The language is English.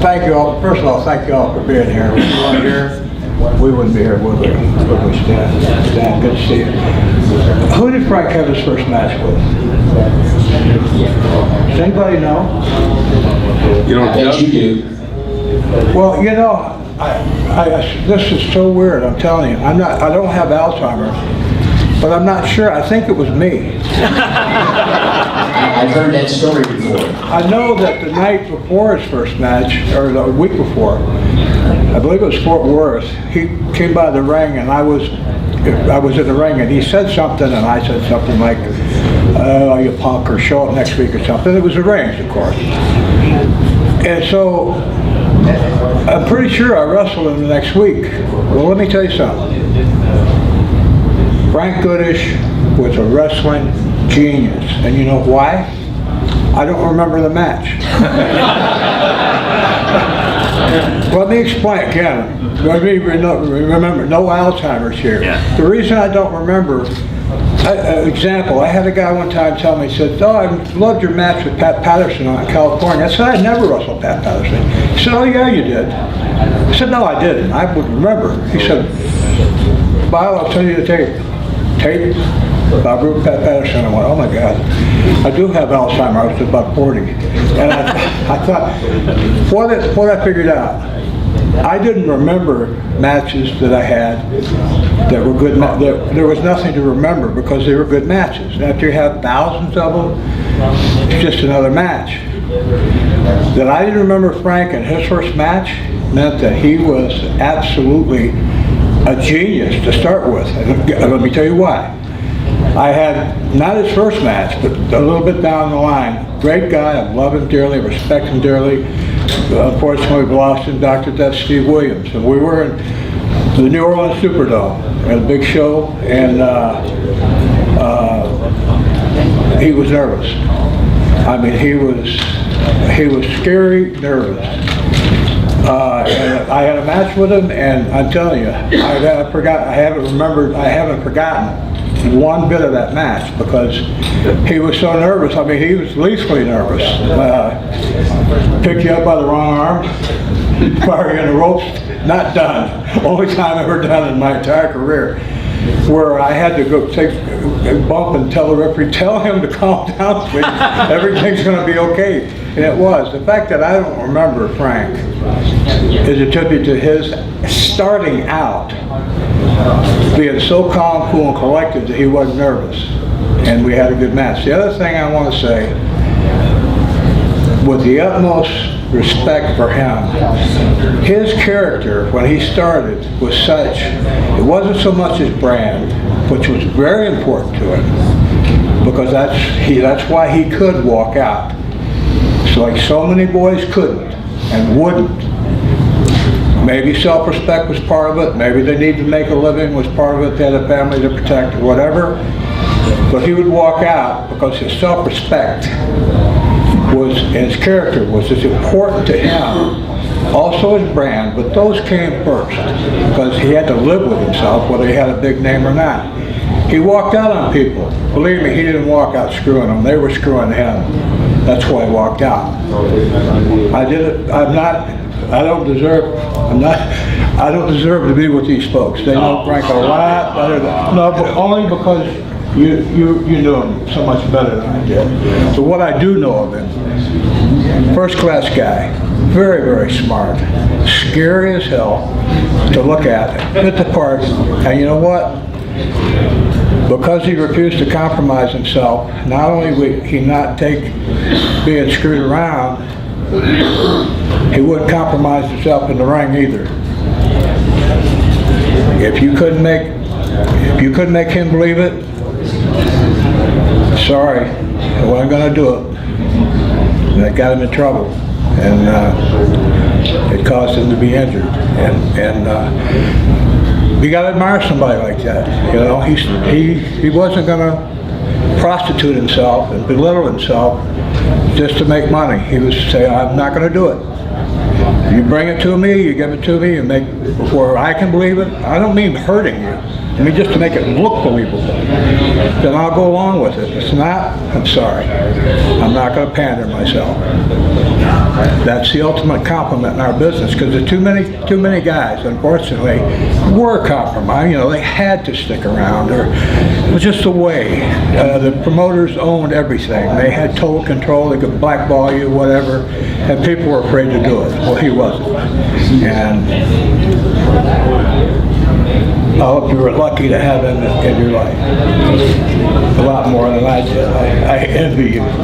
Thank you all. First of all, thank you all for being here. If you weren't here, we wouldn't be here, would we? Stan, good to see you. Who did Frank have his first match with? Does anybody know? You don't know? You do. Well, you know, this is so weird. I'm telling you, I don't have Alzheimer's, but I'm not sure. I think it was me. I've heard that story before. I know that the night before his first match, or the week before, I believe it was Fort Worth, he came by the ring and I was in the ring and he said something and I said something like, oh, you punk, or show up next week or something. It was arranged, of course. And so, I'm pretty sure I wrestled him the next week. Well, let me tell you something. Frank Goodish was a wrestling genius. And you know why? I don't remember the match. Let me explain again. Let me remember, no Alzheimer's here. Yeah. The reason I don't remember, example, I had a guy one time tell me, he said, oh, I loved your match with Pat Patterson out in California. I said, I never wrestled Pat Patterson. He said, oh yeah, you did. I said, no, I didn't. I wouldn't remember. He said, Bob, I'll send you the tape. Tape? About Roop, Pat Patterson. I went, oh my God. I do have Alzheimer's. I was about 40. And I thought, what I figured out, I didn't remember matches that I had that were good. There was nothing to remember because they were good matches. After you have thousands of them, it's just another match. That I didn't remember Frank and his first match meant that he was absolutely a genius to start with. And let me tell you why. I had, not his first match, but a little bit down the line. Great guy, I love him dearly, respect him dearly. Unfortunately, we lost him, Dr. Death Steve Williams. And we were in the New Orleans Superdome at a big show, and he was nervous. I mean, he was scary nervous. And I had a match with him, and I'm telling you, I haven't forgotten one bit of that match because he was so nervous. I mean, he was lethally nervous. Pick you up by the wrong arm, fire you in the ropes, not done. Only time ever done in my entire career, where I had to go take a bump and tell the referee, tell him to calm down, please. Everything's going to be okay. And it was. The fact that I don't remember Frank is a tribute to his starting out being so calm, cool, and collected that he wasn't nervous. And we had a good match. The other thing I want to say, with the utmost respect for him, his character when he started was such, it wasn't so much his brand, which was very important to him, because that's why he could walk out. So like so many boys couldn't and wouldn't. Maybe self-respect was part of it, maybe they needed to make a living was part of it, they had a family to protect or whatever. But he would walk out because his self-respect was, and his character was as important to him, also his brand, but those came first because he had to live with himself whether he had a big name or not. He walked out on people. Believe me, he didn't walk out screwing them, they were screwing him. That's why he walked out. I don't deserve to be with these folks. They know Frank a lot better than, no, but only because you knew him so much better than I did. So what I do know of him, first class guy, very, very smart, scary as hell to look at, fit the part, and you know what? Because he refused to compromise himself, not only would he not take being screwed around, he wouldn't compromise himself in the ring either. If you couldn't make him believe it, sorry, I wasn't going to do it. And it got him in trouble, and it caused him to be injured. And you got to admire somebody like that. You know, he wasn't going to prostitute himself and belittle himself just to make money. He was saying, I'm not going to do it. You bring it to me, you give it to me, and make before I can believe it. I don't mean hurting you. I mean, just to make it look believable, then I'll go along with it. If it's not, I'm sorry. I'm not going to pander myself. That's the ultimate compliment in our business, because there's too many guys, unfortunately, were compromised. You know, they had to stick around, or it was just the way. The promoters owned everything. They had total control. They could blackball you, whatever, and people were afraid to do it. Well, he wasn't. And I hope you were lucky to have him in your life. A lot more than I did. I envy you.